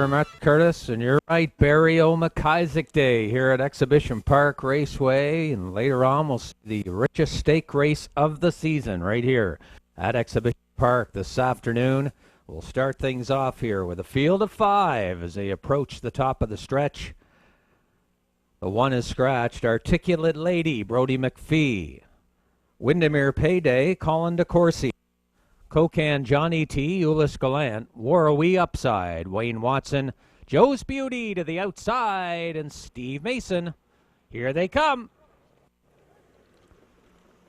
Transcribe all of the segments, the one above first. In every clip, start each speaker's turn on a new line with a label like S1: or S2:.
S1: very much, Curtis. And you're right, Barry O'Maciasic Day here at Exhibition Park Raceway. And later on, we'll see the richest stake race of the season right here at Exhibition Park this afternoon. We'll start things off here with a field of 5 as they approach the top of the stretch. The 1 is scratched. Articulate Lady, Brody McPhee. Windemere Payday, Colin DeCourcy. Kokan, Johnny T, Ulyss Gallant. Warrawee Upside, Wayne Watson. Joe's Beauty to the outside, and Steve Mason. Here they come.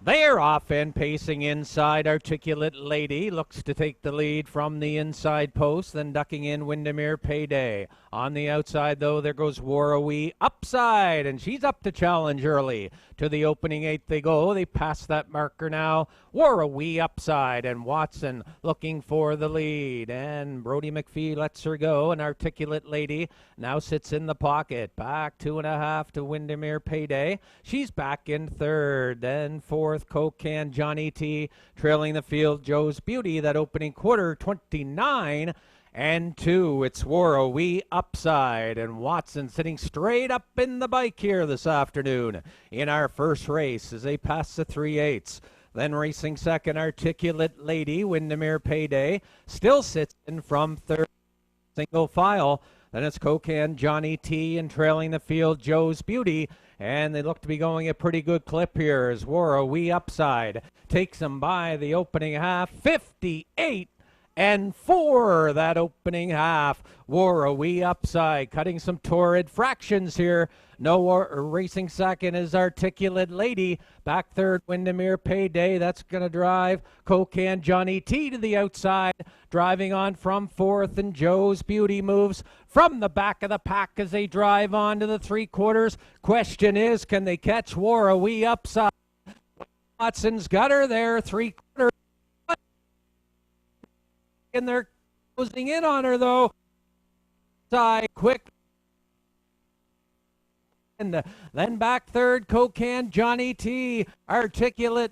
S1: They're off and pacing inside. Articulate Lady looks to take the lead from the inside post, then ducking in Windemere Payday. On the outside, though, there goes Warrawee Upside, and she's up to challenge early. To the opening 8 they go. They pass that marker now. Warrawee Upside, and Watson looking for the lead. And Brody McPhee lets her go, and Articulate Lady now sits in the pocket. Back 2.5 to Windemere Payday. She's back in 3rd. Then 4th, Kokan, Johnny T. Trailing the field, Joe's Beauty. That opening quarter, 29. And 2, it's Warrawee Upside, and Watson sitting straight up in the bike here this afternoon in our first race as they pass the 3/8. Then racing second, Articulate Lady. Windemere Payday still sits in from 3rd, single file. Then it's Kokan, Johnny T, and trailing the field, Joe's Beauty. And they look to be going a pretty good clip here as Warrawee Upside takes them by the opening half, 58. And 4, that opening half. Warrawee Upside cutting some torrid fractions here. No racing second is Articulate Lady. Back 3rd, Windemere Payday. That's going to drive Kokan, Johnny T to the outside. Driving on from 4th, and Joe's Beauty moves from the back of the pack as they drive on to the 3/4. Question is, can they catch Warrawee Upside? Watson's got her there, 3/4. And they're closing in on her, though. Side quick. And then back 3rd, Kokan, Johnny T. Articulate,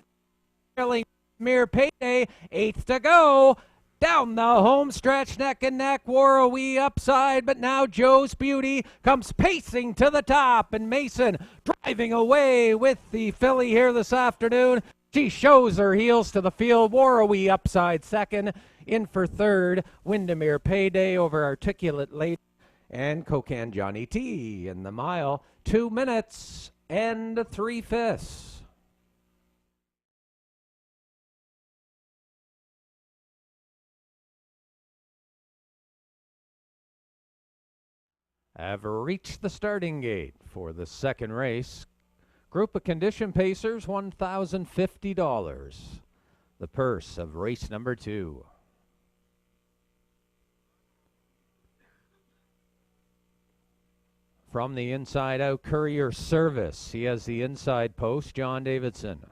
S1: Windemere Payday. 8th to go. Down the home stretch, neck and neck, Warrawee Upside, but now Joe's Beauty comes pacing to the top, and Mason driving away with the filly here this afternoon. She shows her heels to the field. Warrawee Upside second. In for 3rd, Windemere Payday over Articulate Lady and Kokan, Johnny T. In the mile, 2 minutes and 3/5. Have reached the starting gate for the second race. Group of condition pacers, $1,050. The purse of race number 2. From the inside out, Courier Service. He has the inside post, John Davidson.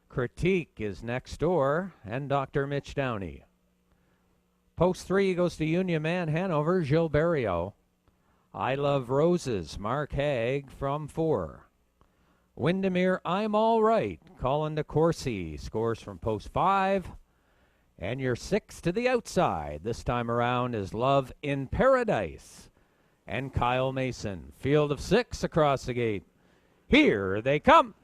S1: Critique is next door, and Dr. Mitch Downey. Post 3 goes to Union Man, Hanover, Gilles Barrio. Iloveroses, Mark Haig from 4. Windemere, I'm All Right. Colin DeCourcy scores from post 5. And your 6 to the outside this time around is Love in Paradise. And Kyle Mason. Field of 6 across the gate. Here they come.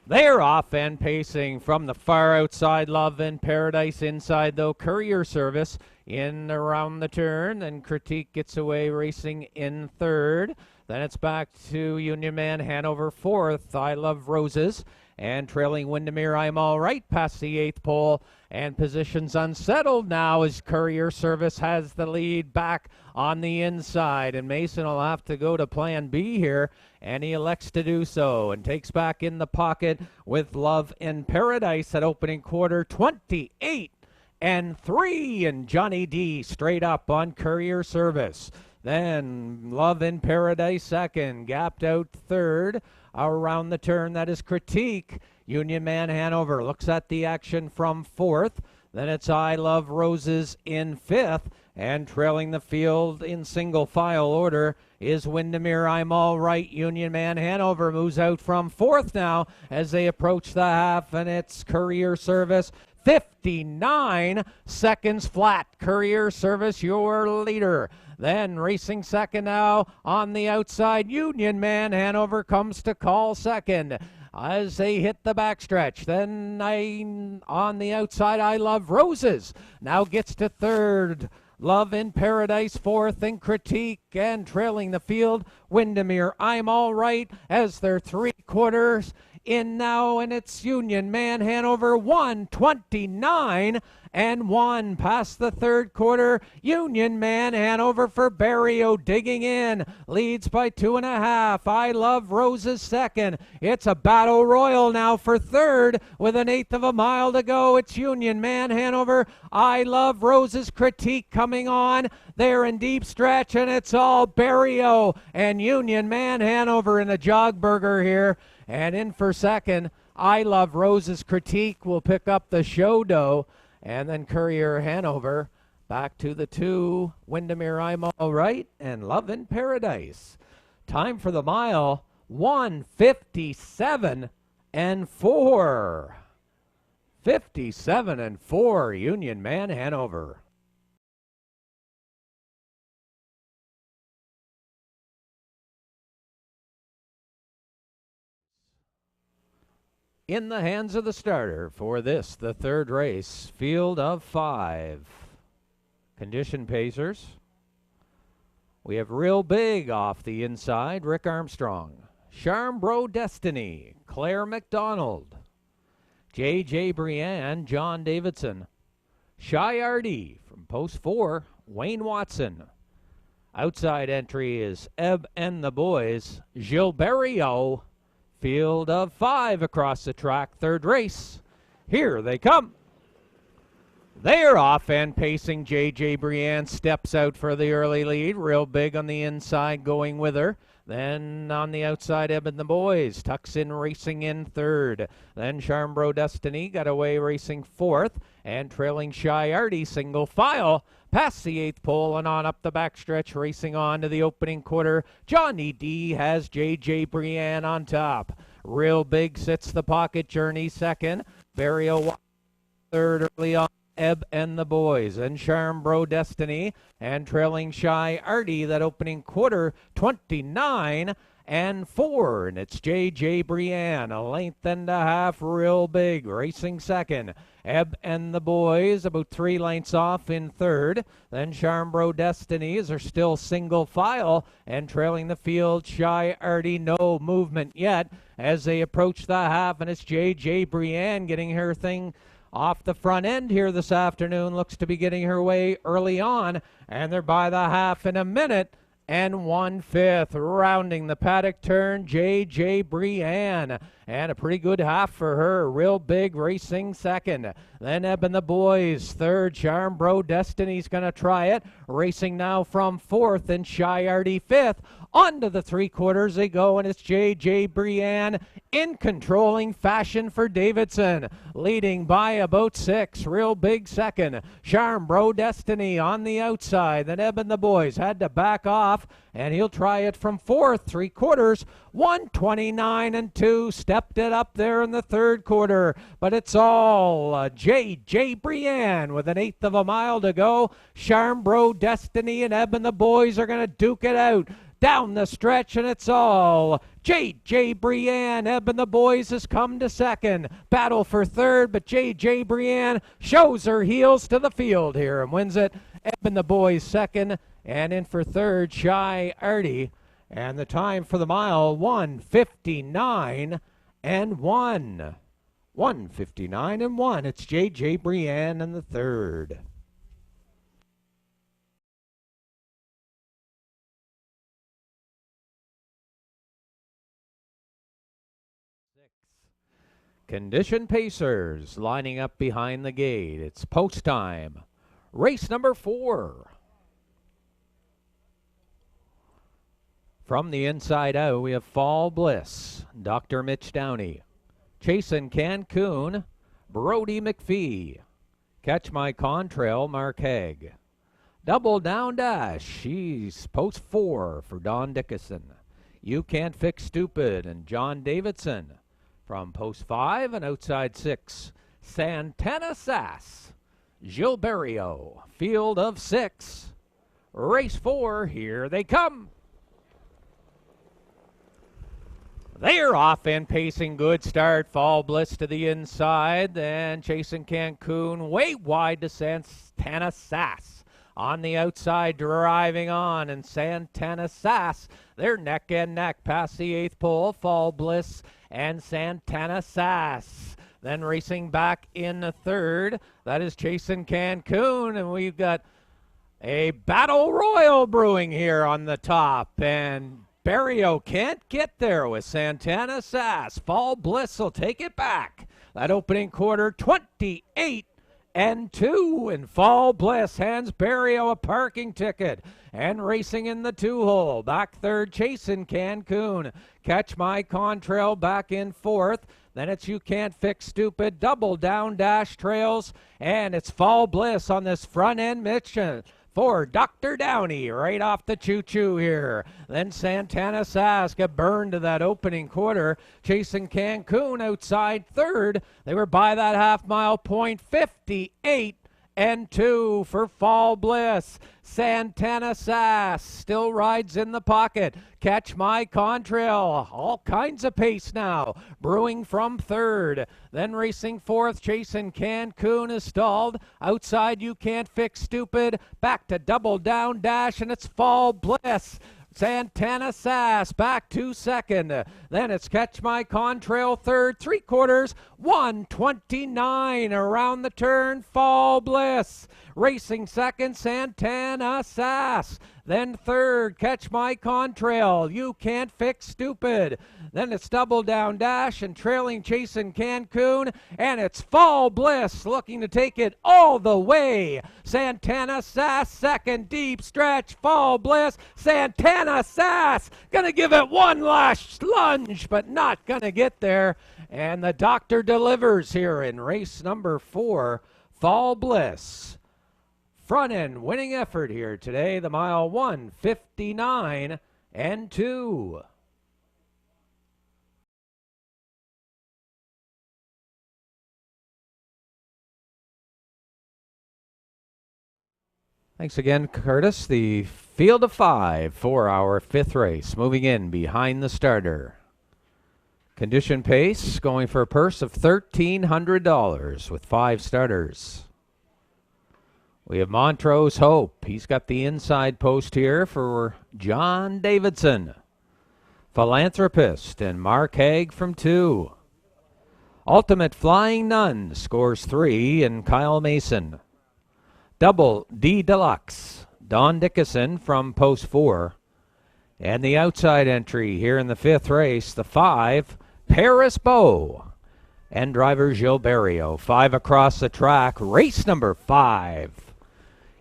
S1: They're off and pacing from the far outside. Love in Paradise inside, though. Courier Service in around the turn. Then Critique gets away racing in 3rd. Then it's back to Union Man, Hanover 4th. Iloveroses. And trailing Windemere, I'm All Right past the 8th pole. And positions unsettled now as Courier Service has the lead back on the inside. And Mason will have to go to plan B here. And he elects to do so and takes back in the pocket with Love in Paradise at opening quarter, 28 and 3. And Johnny D straight up on Courier Service. Then Love in Paradise second, gapped out 3rd. Around the turn, that is Critique. Union Man Hanover looks at the action from 4th. Then it's Iloveroses in 5th. And trailing the field in single file order is Windemere, I'm All Right. Union Man Hanover moves out from 4th now as they approach the half, and it's Courier Service. 59 seconds flat. Courier Service, your leader. Then racing second now on the outside. Union Man Hanover comes to call second as they hit the backstretch. Then on the outside, Iloveroses now gets to third. Love in Paradise fourth, and Critique, and trailing the field, Windemere, I'm All Right, as they're 3/4 in now, and it's Union Man Hanover 1:29.1 past the third quarter. Union Man Hanover for Beau digging in, leads by 2.5. Iloveroses second. It's a battle royal now for third with an 1/8 of a mile to go. It's Union Man Hanover. Iloveroses, Critique coming on. They're in deep stretch, and it's all Beau and Union Man Hanover in the Jogburger here. And in for second, Iloveroses, Critique will pick up the show dough. And then Courier Hanover back to the two. Windemere, I'm All Right, and Love in Paradise. Time for the mile, 1:57.4. 57.4, Union Man Hanover. In the hands of the starter for this, the third race, field of 5. Condition pacers. We have Real Big off the inside, Rick Armstrong. Charmbro Destiny, Claire McDonald. J.J. Brienne, John Davidson. Shy Artie from post 4, Wayne Watson. Outside entry is Ebandtheboys, Gilberto. Field of 5 across the track, third race. Here they come. They're off and pacing. J.J. Brienne steps out for the early lead. Real Big on the inside going with her. Then on the outside, Ebandtheboys tucks in, racing in third. Then Charmbro Destiny got away racing fourth. And trailing Shy Artie single file past the 8th pole and on up the backstretch, racing on to the opening quarter. Johnny D has J.J. Brienne on top. Real Big sits the pocket journey second. Burial third early on. Ebandtheboys and Charmbro Destiny, and trailing Shy Artie that opening quarter, 29.4, and it's J.J. Brienne, a 1.5 lengths, Real Big racing second. Ebandtheboys about 3 lengths off in third. Then Charmbro Destinies are still single file, and trailing the field, Shy Artie, no movement yet as they approach the half, and it's J.J. Brienne getting her thing off the front end here this afternoon. Looks to be getting her way early on, and they're by the half in a minute and 1/5. Rounding the paddock turn, J.J. Brienne, and a pretty good half for her. Real Big racing second. Then Ebandtheboys third. Charmbro Destiny's going to try it. Racing now from fourth, and Shy Artie fifth. On to the 3/4 they go, and it's J.J. Brienne in controlling fashion for Davidson. Leading by about 6. Real Big second. Charmbro Destiny on the outside. Then Ebandtheboys had to back off, and he'll try it from fourth. 3/4. 1:29.2. Stepped it up there in the third quarter. But it's all J.J. Brienne with an 1/8 of a mile to go. Charmbro Destiny and Ebandtheboys are going to duke it out down the stretch, and it's all J.J. Brienne. Ebandtheboys has come to second. Battle for third, but J.J. Brienne shows her heels to the field here and wins it. Ebandtheboys second, and in for third, Shy Artie. And the time for the mile, 1:59.1. 1:59.1. It's J.J. Brienne in the third. Condition pacers lining up behind the gate. It's post time. Race number 4. From the inside out, we have Fall Bliss, Dr. Mitch Downey. Chasing Cancun, Brody McPhee. Catch My Contrail, Mark Haig. Double Down Dash, she's post 4 for Don Dickinson. You Can't Fix Stupid and John Davidson. From post 5 and outside 6. Santana, Sass, Gilberto, field of 6. Race 4, here they come. They're off and pacing, good start. Fall Bliss to the inside, then chasing Cancun way wide to Santana, Sass. On the outside, driving on, and Santana, Sass, they're neck and neck past the 8th pole. Fall Bliss and Santana, Sass. Then racing back in the 3rd, that is chasing Cancun, and we've got a battle royal brewing here on the top, and Beau can't get there with Santana, Sass. Fall Bliss will take it back. That opening quarter, 28-2, and Fall Bliss hands Beau a parking ticket. And racing in the 2-hole, back 3rd, chasing Cancun. Catch My Contrail back in 4th. Then it's You Can't Fix Stupid, double down dash trails, and it's Fall Bliss on this front end mission for Dr. Downey right off the choo-choo here. Then Santana, Sass got burned to that opening quarter, chasing Cancun outside 3rd. They were by that half-mile point, 58-2 for Fall Bliss. Santana, Sass still rides in the pocket. Catch My Contrail, all kinds of pace now, brewing from 3rd. Then racing 4th, chasing Cancun is stalled. Outside You Can't Fix Stupid, back to double down dash, and it's Fall Bliss. Santana, Sass back to 2nd. Then it's Catch My Contrail 3rd, 3/4, 129 around the turn. Fall Bliss racing 2nd, Santana, Sass. Then 3rd, Catch My Contrail, You Can't Fix Stupid. Then it's double down dash and trailing chasing Cancun, and it's Fall Bliss looking to take it all the way. Santana, Sass 2nd, deep stretch. Fall Bliss, Santana, Sass gonna give it one last lunge, but not gonna get there. And the doctor delivers here in race number 4. Fall Bliss, front end winning effort here today. The mile 1:59-2. Thanks again, Curtis. The field of 5 for our 5th race. Moving in behind the starter. Condition pace going for a purse of $1,300 with 5 starters. We have Montrose Hope. He's got the inside post here for John Davidson. Philanthropist and Mark Haig from 2. Ultimate Flying Nun scores 3, and Kyle Mason. Double D Deluxe, Don Dickinson from post 4. And the outside entry here in the 5th race, the 5, Beau. And driver Gilberto. 5 across the track, race number 5.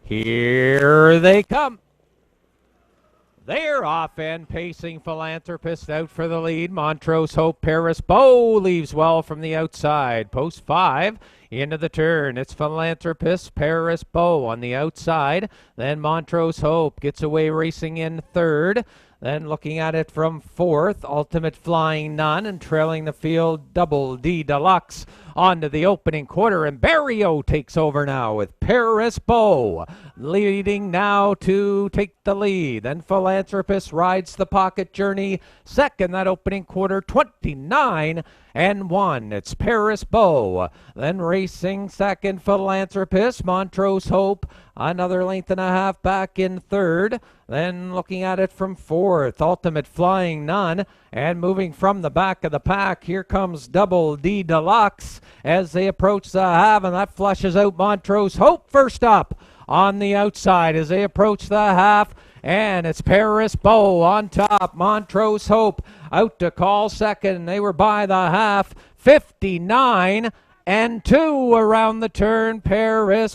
S1: Here they come. They're off and pacing. Philanthropist out for the lead. Montrose Hope, Beau leaves well from the outside. Post 5 into the turn. It's Philanthropist, Beau on the outside. Then Montrose Hope gets away racing in 3rd. Then looking at it from 4th, Ultimate Flying Nun, and trailing the field, Double D Deluxe onto the opening quarter, and Beau takes over now with Beau leading now to take the lead. Then Philanthropist rides the pocket journey 2nd, that opening quarter, 29-1. It's Beau. Then racing 2nd, Philanthropist, Montrose Hope, another length and a half back in 3rd. Then looking at it from 4th, Ultimate Flying Nun, and moving from the back of the pack, here comes Double D Deluxe as they approach the half, and that flushes out Montrose Hope first up on the outside as they approach the half, and it's Beau on top. Montrose Hope out to call 2nd. They were by the half, 59-2 around the turn.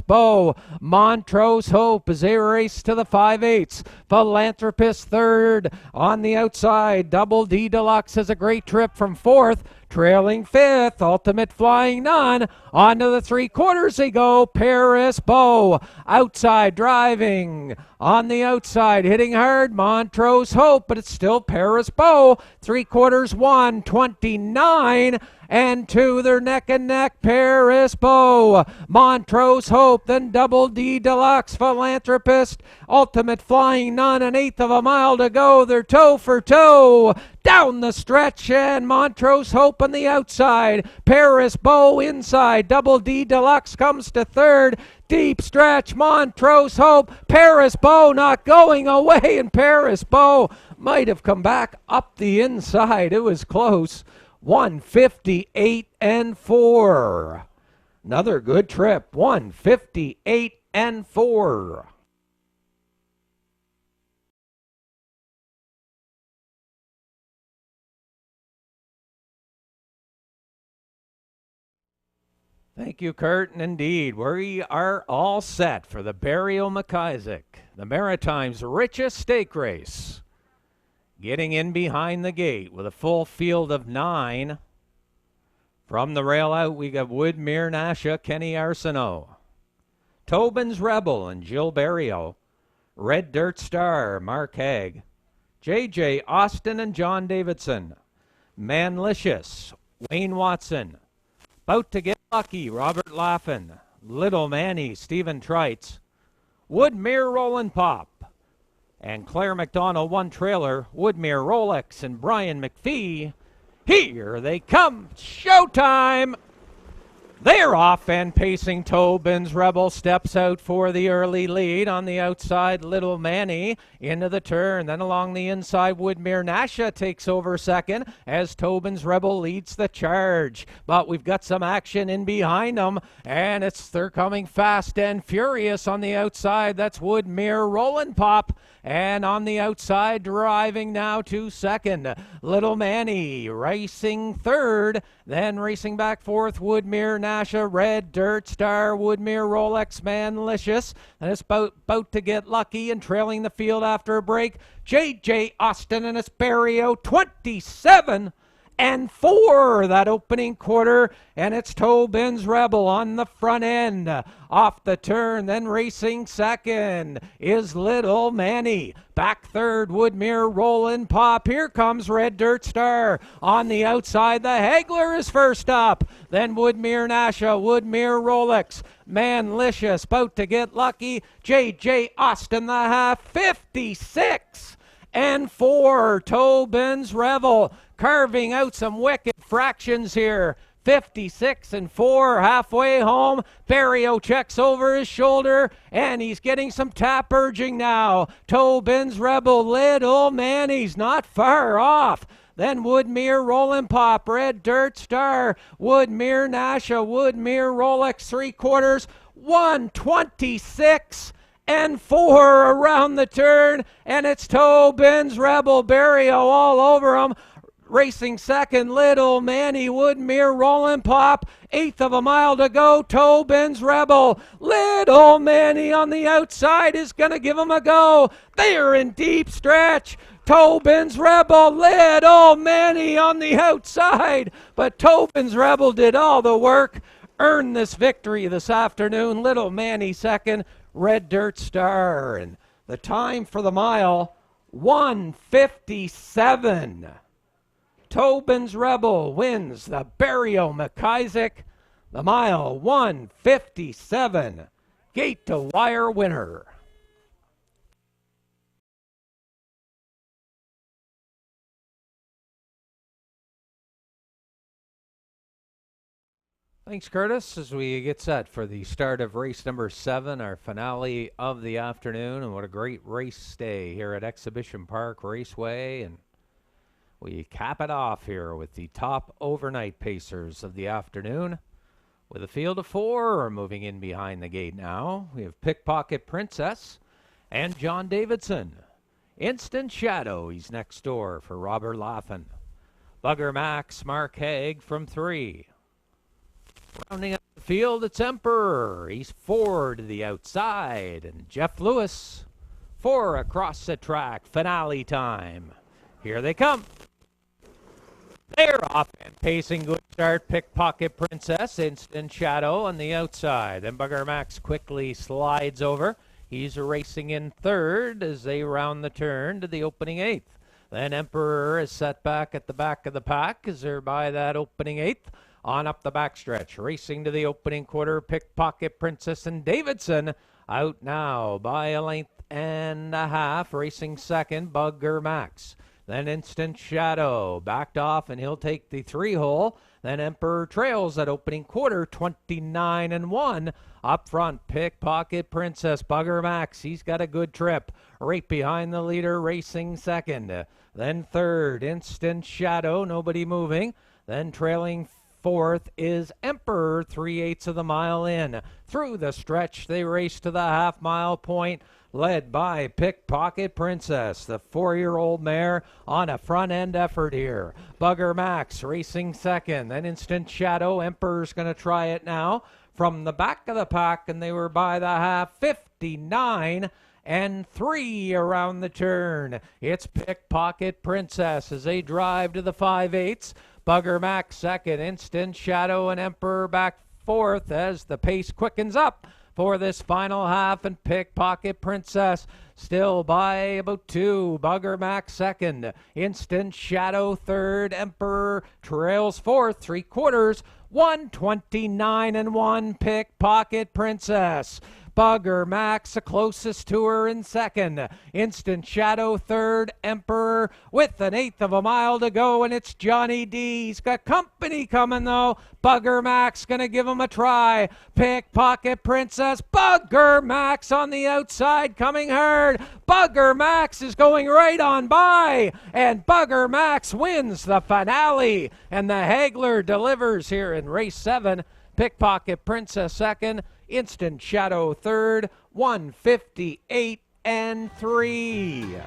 S1: Beau. Montrose Hope as they race to the 5/8. Philanthropist 3rd on the outside. Double D Deluxe has a great trip from 4th Trailing fifth, Ultimate Flying Nun. On to the 3/4 they go. Paris Beau outside driving. On the outside, hitting hard, Montrose Hope, but it's still Paris Beau. 3/4 won, 29 and 2. They're neck and neck. Paris Beau, Montrose Hope, then Double D Deluxe, Philanthropist, Ultimate Flying Nun, an eighth of a mile to go. They're toe for toe down the stretch, and Montrose Hope on the outside. Paris Beau inside. Double D Deluxe comes to third. Deep stretch, Montrose Hope. Paris Beau not going away, and Paris Beau might have come back up the inside. It was close. 158 and 4. Another good trip. 158 and 4. Thank you, Kurt. And indeed, we are all set for the Barrio McIsaac, the Maritime's richest stake race. Getting in behind the gate with a full field of 9. From the rail out, we got Windemere, Nasha, Kenny Arsenault, Tobins Rebel and Jill Barrio, Red Dirt Star, Mark Haig, JJ Austin and John Davidson, Manlicious, Wayne Watson, About to Get Lucky, Robert Laughin, Little Manny, Stephen Trites, Woodmere Rollin' Pop, and Claire McDonald, one trailer, Woodmere Rolex and Brian McPhee. Here they come, showtime! They're off and pacing. Tobins Rebel steps out for the early lead. On the outside, Little Manny into the turn. Then along the inside, Woodmere Nasha takes over second as Tobins Rebel leads the charge. But we've got some action in behind them, and they're coming fast and furious on the outside. That's Woodmere Rollin' Pop. And on the outside, driving now to second, Little Manny racing third, then racing back fourth, Woodmere Nasha, Red Dirt Star, Woodmere Rolex, Manlicious, and it's about to get lucky and trailing the field after a break. JJ Austin and it's Barrio, 27 and 4 that opening quarter, and it's Tobins Rebel on the front end. Off the turn, then racing second is Little Manny. Back third, Woodmere Rollin' Pop. Here comes Red Dirt Star. On the outside, the Haggler is first up. Then Woodmere Nasha, Woodmere Rolex, Manlicious, about to get lucky. JJ Austin the half, 56 and 4. Tobins Rebel carving out some wicked fractions here. 56 and 4 halfway home. Barrio checks over his shoulder and he's getting some tap urging now. Tobins Rebel, Little Manny's not far off. Then Woodmere Rollin' Pop, Red Dirt Star, Woodmere Nasha, Woodmere Rolex, 3/4, 126 and 4 around the turn, and it's Tobins Rebel, Barrio all over him. Racing second, Little Manny, Woodmere Rollin' Pop. Eighth of a mile to go, Tobins Rebel. Little Manny on the outside is going to give him a go. They're in deep stretch. Tobins Rebel, Little Manny on the outside. But Tobins Rebel did all the work, earned this victory this afternoon. Little Manny second, Red Dirt Star. And the time for the mile, 1:57. Tobins Rebel wins the Barrio McIsaac, the mile 1:57. Gate to wire winner. Thanks, Curtis, as we get set for the start of race number 7, our finale of the afternoon. And what a great race day here at Exhibition Park Raceway. And we cap it off here with the top overnight pacers of the afternoon. With a field of 4 moving in behind the gate now. We have Pickpocketprincess and John Davidson. Instant Shadow, he's next door for Robert Laughin. Bugger Max, Mark Haig from 3. Rounding up the field, it's Emperor. He's 4 to the outside. And Jeff Lewis, 4 across the track. Finale time. Here they come. They're off and pacing. Good start. Pickpocket Princess. Instant Shadow on the outside. Then Bugger Max quickly slides over. He's racing in third as they round the turn to the opening eighth. Then Emperor is set back at the back of the pack as they're by that opening eighth. On up the backstretch. Racing to the opening quarter. Pickpocket Princess and Davidson out now by a length and a half. Racing second. Bugger Max. Then Instant Shadow backed off, and he'll take the 3-hole. Then Emperor trails that opening quarter, 29-1. Up front, Pickpocket Princess, Bugger Max. He's got a good trip. Right behind the leader, racing second. Then third, Instant Shadow, nobody moving. Then trailing fourth is Emperor, 3/8 of the mile in. Through the stretch, they race to the half-mile point, led by Pickpocket Princess, the 4-year-old mare on a front-end effort here. Bugger Max racing second, then Instant Shadow. Emperor's going to try it now from the back of the pack, and they were by the half, 59-3 around the turn. It's Pickpocket Princess as they drive to the 5/8. Bugger Max second, Instant Shadow and Emperor back fourth as the pace quickens up for this final half, and Pickpocket Princess still by about 2. Bugger Max second, Instant Shadow third, Emperor trails fourth, 3/4, 129-1, Pickpocket Princess. Bugger Max the closest to her in second. Instant Shadow third. Emperor with 1/8 of a mile to go, and it's Johnny D. He's got company coming though. Bugger Max gonna give him a try. Pickpocket Princess. Bugger Max on the outside coming hard. Bugger Max is going right on by, and Bugger Max wins the finale, and the Hagler delivers here in race 7. Pickpocket Princess second. Instant Shadow third, 158-3.